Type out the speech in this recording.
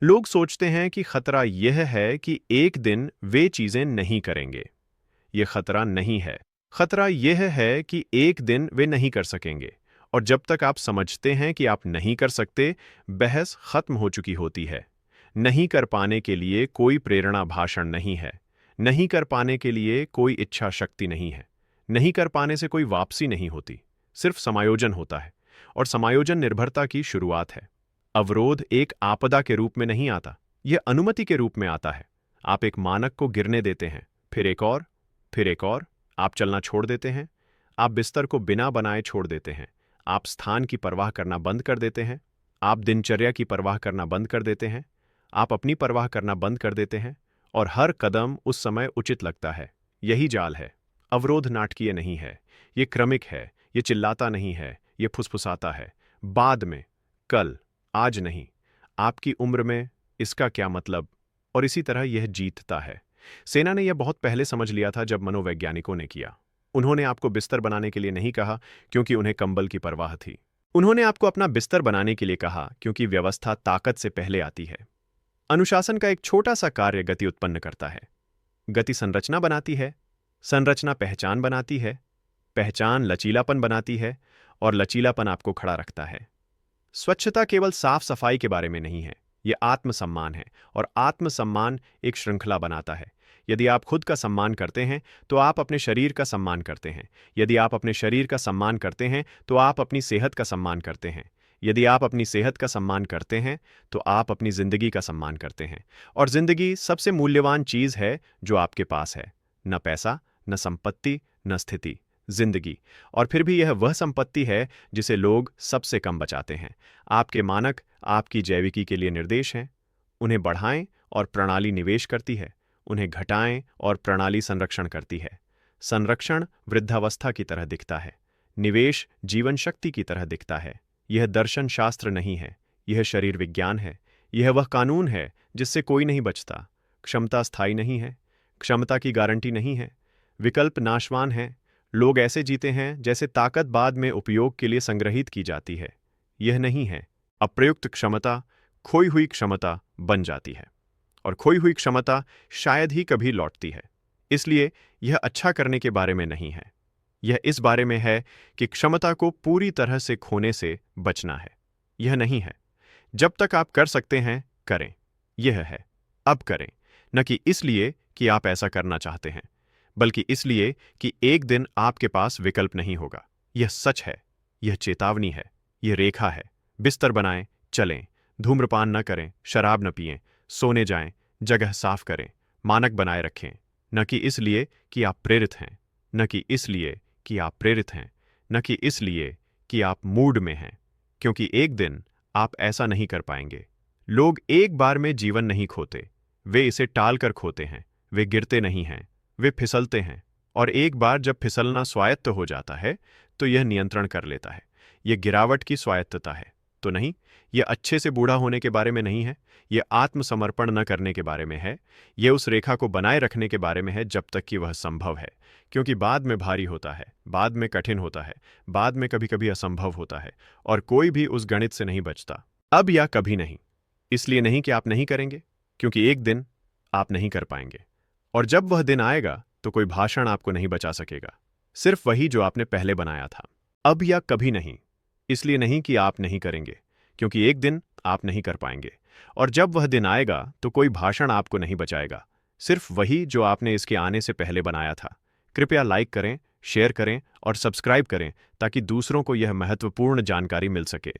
लोग सोचते हैं कि खतरा यह है कि एक दिन वे चीजें नहीं करेंगे। ये खतरा नहीं है। खतरा यह है कि एक दिन वे नहीं कर सकेंगे। और जब तक आप समझते हैं कि आप नहीं कर सकते, बहस खत्म हो चुकी होती है। नहीं कर पाने के लिए कोई प्रेरणा भाषण नहीं है। नहीं कर पाने के लिए कोई इच्छा शक्ति नहीं है। नहीं कर पाने से कोई वापसी नहीं होती। सिर्फ समायोजन होता है। और समायोजन निर्भरता की शुरुआत है। अवरोध एक आपदा के रूप में नहीं आता। यह अनुमति के रूप में आता है। आप एक मानक को गिरने देते हैं, फिर एक और, फिर एक और। आप चलना छोड़ देते हैं। आप बिस्तर को बिना बनाए छोड़ देते हैं। आप स्थान की परवाह करना बंद कर देते हैं। आप दिनचर्या की परवाह करना बंद कर देते हैं। आप अपनी परवाह करना बंद कर देते हैं। और हर कदम उस समय उचित लगता है। यही जाल है। अवरोध नाटकीय नहीं है। ये क्रमिक है। ये चिल्लाता नहीं है। ये फुसफुसाता है। बाद में, कल, आज नहीं। आपकी उम्र में इसका क्या मतलब? और इसी तरह यह जीतता है। सेना ने यह बहुत पहले समझ लिया था जब मनोवैज्ञानिकों ने किया। उन्होंने आपको बिस्तर बनाने के लिए नहीं कहा क्योंकि उन्हें कंबल की परवाह थी। उन्होंने आपको अपना बिस्तर बनाने के लिए कहा क्योंकि व्यवस्था ताकत से पहले आती है। अनुशासन का एक छोटा सा कार्य गति उत्पन्न करता है। गति संरचना बनाती है। संरचना पहचान बनाती है। पहचान लचीलापन बनाती है। और लचीलापन आपको खड़ा रखता है। स्वच्छता केवल साफ सफाई के बारे में नहीं है। यह आत्मसम्मान है। और आत्मसम्मान एक श्रृंखला बनाता है। यदि आप खुद का सम्मान करते हैं तो आप अपने शरीर का सम्मान करते हैं। यदि आप अपने शरीर का सम्मान करते हैं तो आप अपनी सेहत का सम्मान करते हैं। यदि आप अपनी सेहत का सम्मान करते हैं तो आप अपनी जिंदगी का सम्मान करते हैं। और जिंदगी सबसे मूल्यवान चीज है जो आपके पास है। न पैसा, न संपत्ति, न स्थिति, जिंदगी। और फिर भी यह वह संपत्ति है जिसे लोग सबसे कम बचाते हैं। आपके मानक आपकी जैविकी के लिए निर्देश हैं। उन्हें बढ़ाएं और प्रणाली निवेश करती है। उन्हें घटाएं और प्रणाली संरक्षण करती है। संरक्षण वृद्धावस्था की तरह दिखता है। निवेश जीवन शक्ति की तरह दिखता है। यह दर्शन शास्त्र नहीं है। यह शरीर विज्ञान है। यह वह कानून है जिससे कोई नहीं बचता। क्षमता स्थायी नहीं है। क्षमता की गारंटी नहीं है। विकल्प नाशवान है। लोग ऐसे जीते हैं जैसे ताकत बाद में उपयोग के लिए संग्रहित की जाती है। यह नहीं है। अप्रयुक्त क्षमता खोई हुई क्षमता बन जाती है। और खोई हुई क्षमता शायद ही कभी लौटती है। इसलिए यह अच्छा करने के बारे में नहीं है। यह इस बारे में है कि क्षमता को पूरी तरह से खोने से बचना है। यह नहीं है। जब तक आप कर सकते हैं, करें। यह है, अब करें। न कि इसलिए कि आप ऐसा करना चाहते हैं, बल्कि इसलिए कि एक दिन आपके पास विकल्प नहीं होगा। यह सच है। यह चेतावनी है। यह रेखा है। बिस्तर बनाएं, चलें। धूम्रपान न करें, शराब न पिएं, सोने जाएं, जगह साफ करें, मानक बनाए रखें। न कि इसलिए कि आप प्रेरित हैं, न कि इसलिए कि आप प्रेरित हैं, न कि इसलिए कि आप मूड में हैं, क्योंकि एक दिन आप ऐसा नहीं कर पाएंगे। लोग एक बार में जीवन नहीं खोते। वे इसे टाल कर खोते हैं। वे गिरते नहीं हैं। वे फिसलते हैं। और एक बार जब फिसलना स्वायत्त हो जाता है तो यह नियंत्रण कर लेता है। यह गिरावट की स्वायत्तता है तो नहीं। यह अच्छे से बूढ़ा होने के बारे में नहीं है। यह आत्मसमर्पण न करने के बारे में है। यह उस रेखा को बनाए रखने के बारे में है जब तक कि वह संभव है। क्योंकि बाद में भारी होता है, बाद में कठिन होता है, बाद में कभी कभी असंभव होता है। और कोई भी उस गणित से नहीं बचता। अब या कभी नहीं। इसलिए नहीं कि आप नहीं करेंगे, क्योंकि एक दिन आप नहीं कर पाएंगे। और जब वह दिन आएगा तो कोई भाषण आपको नहीं बचा सकेगा। सिर्फ वही जो आपने पहले बनाया था। अब या कभी नहीं। इसलिए नहीं कि आप नहीं करेंगे, क्योंकि एक दिन आप नहीं कर पाएंगे। और जब वह दिन आएगा तो कोई भाषण आपको नहीं बचाएगा। सिर्फ वही जो आपने इसके आने से पहले बनाया था। कृपया लाइक करें, शेयर करें और सब्सक्राइब करें ताकि दूसरों को यह महत्वपूर्ण जानकारी मिल सके।